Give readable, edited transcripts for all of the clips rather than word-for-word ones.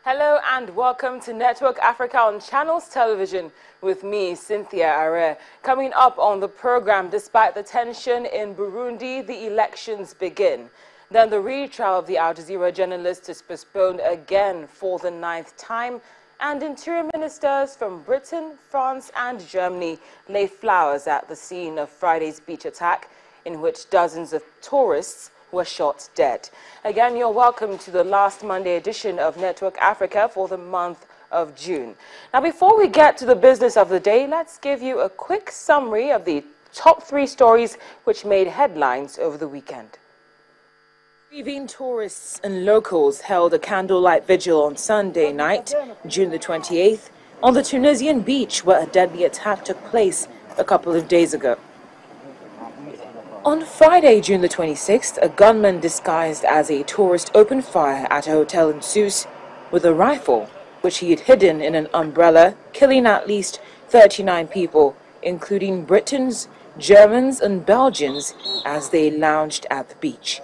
Hello and welcome to Network Africa on Channels Television with me, Cynthia Are. Coming up on the program, despite the tension in Burundi, the elections begin. Then the retrial of the Al Jazeera journalist is postponed again for the 9th time. And interior ministers from Britain, France and Germany lay flowers at the scene of Friday's beach attack, in which dozens of tourists were shot dead. Again, you're welcome to the last Monday edition of Network Africa for the month of June. Now, before we get to the business of the day, let's give you a quick summary of the top 3 stories which made headlines over the weekend. Grieving tourists and locals held a candlelight vigil on Sunday night, June the 28th, on the Tunisian beach where a deadly attack took place a couple of days ago. On Friday, June the 26th, a gunman disguised as a tourist opened fire at a hotel in Sousse with a rifle, which he had hidden in an umbrella, killing at least 39 people, including Britons, Germans and Belgians, as they lounged at the beach.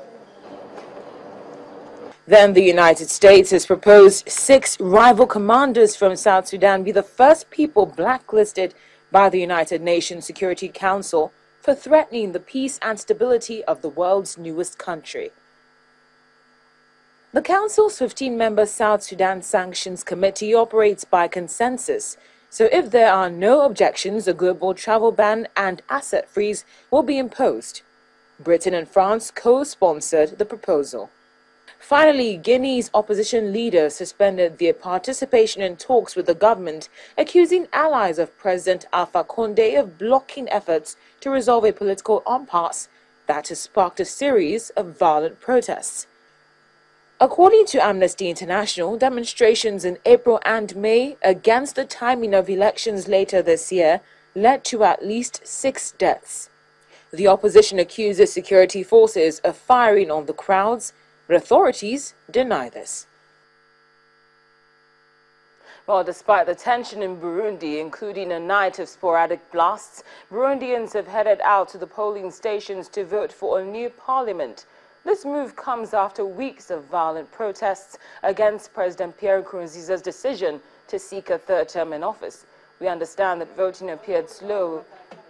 Then the United States has proposed 6 rival commanders from South Sudan be the first people blacklisted by the United Nations Security Council for threatening the peace and stability of the world's newest country. The Council's 15-member South Sudan Sanctions Committee operates by consensus, so if there are no objections, a global travel ban and asset freeze will be imposed. Britain and France co-sponsored the proposal. Finally, Guinea's opposition leader suspended their participation in talks with the government, accusing allies of President Alpha Condé of blocking efforts to resolve a political impasse that has sparked a series of violent protests. According to Amnesty International, demonstrations in April and May against the timing of elections later this year led to at least 6 deaths. The opposition accuses security forces of firing on the crowds, but authorities deny this. Well, despite the tension in Burundi, including a night of sporadic blasts, Burundians have headed out to the polling stations to vote for a new parliament. This move comes after weeks of violent protests against President Pierre Nkurunziza's decision to seek a 3rd term in office. We understand that voting appeared slow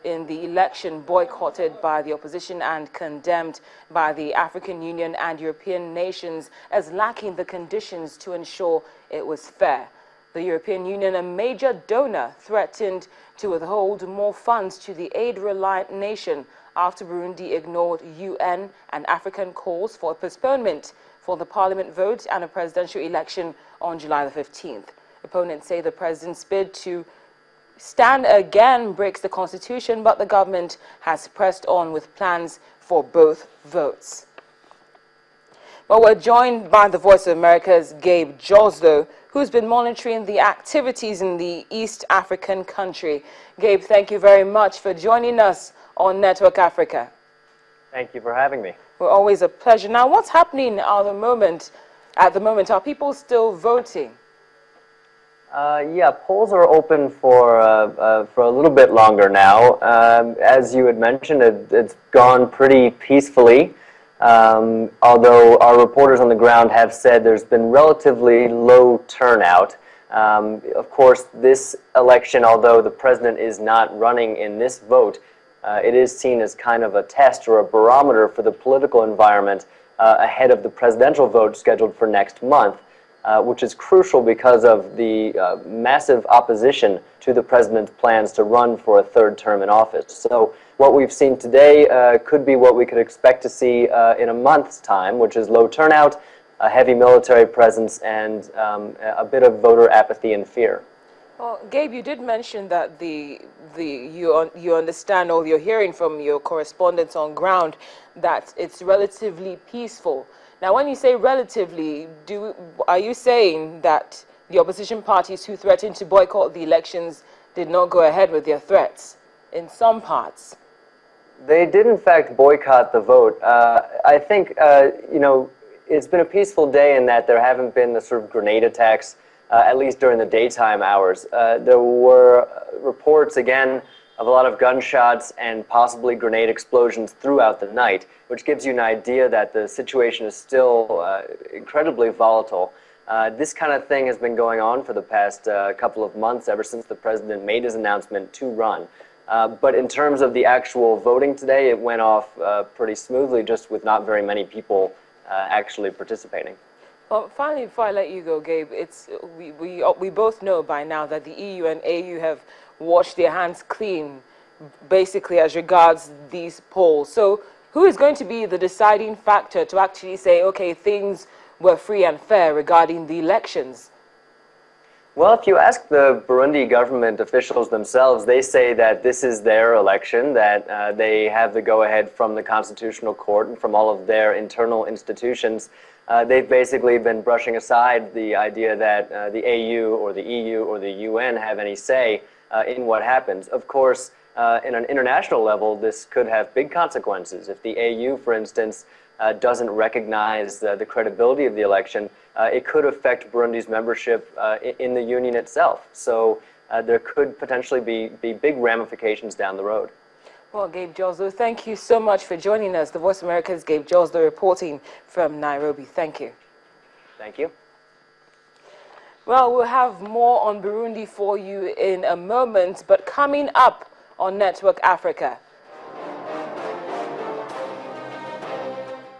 in the election, boycotted by the opposition and condemned by the African Union and European nations as lacking the conditions to ensure it was fair. The European Union, a major donor, threatened to withhold more funds to the aid-reliant nation after Burundi ignored UN and African calls for a postponement for the parliament vote and a presidential election on July the 15th. Opponents say the president's bid to stand again breaks the constitution, but the government has pressed on with plans for both votes. Well, we're joined by the Voice of America's Gabe Joslo, who's been monitoring the activities in the East African country. Gabe, thank you very much for joining us on Network Africa. Thank you for having me. Well, always a pleasure. Now, what's happening at the moment? Are people still voting? Yeah, polls are open for a little bit longer now. As you had mentioned, it's gone pretty peacefully, although our reporters on the ground have said there's been relatively low turnout. Of course, this election, although the president is not running in this vote, it is seen as kind of a test or a barometer for the political environment ahead of the presidential vote scheduled for next month. Which is crucial because of the massive opposition to the president's plans to run for a 3rd term in office. So what we've seen today could be what we could expect to see in a month's time, which is low turnout, a heavy military presence, and a bit of voter apathy and fear. Well, Gabe, you did mention that you understand, or you're hearing from your correspondents on ground, that it's relatively peaceful. Now, when you say relatively, are you saying that the opposition parties who threatened to boycott the elections did not go ahead with their threats in some parts? They did, in fact, boycott the vote. I think, you know, it's been a peaceful day in that there haven't been the sort of grenade attacks, at least during the daytime hours. There were reports, again, of a lot of gunshots and possibly grenade explosions throughout the night, which gives you an idea that the situation is still incredibly volatile. This kind of thing has been going on for the past couple of months, ever since the president made his announcement to run. But in terms of the actual voting today, it went off pretty smoothly, just with not very many people actually participating. Well, finally, before I let you go, Gabe, we both know by now that the EU and AU have washed their hands clean, basically, as regards these polls. So who is going to be the deciding factor to actually say, okay, things were free and fair regarding the elections? Well, if you ask the Burundi government officials themselves, they say that this is their election, that they have the go-ahead from the Constitutional Court and from all of their internal institutions. They've basically been brushing aside the idea that the AU or the EU or the UN have any say in what happens. Of course, in an international level, this could have big consequences. If the AU, for instance, doesn't recognize the credibility of the election, it could affect Burundi's membership in the Union itself. So there could potentially be big ramifications down the road. Well, Gabe Joslo, thank you so much for joining us. The Voice of America's Gabe Joslo reporting from Nairobi. Thank you. Thank you. Well, we'll have more on Burundi for you in a moment, but coming up on Network Africa.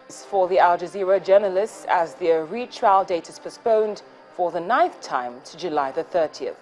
For the Al Jazeera journalists as their retrial date is postponed for the 9th time to July the 30th.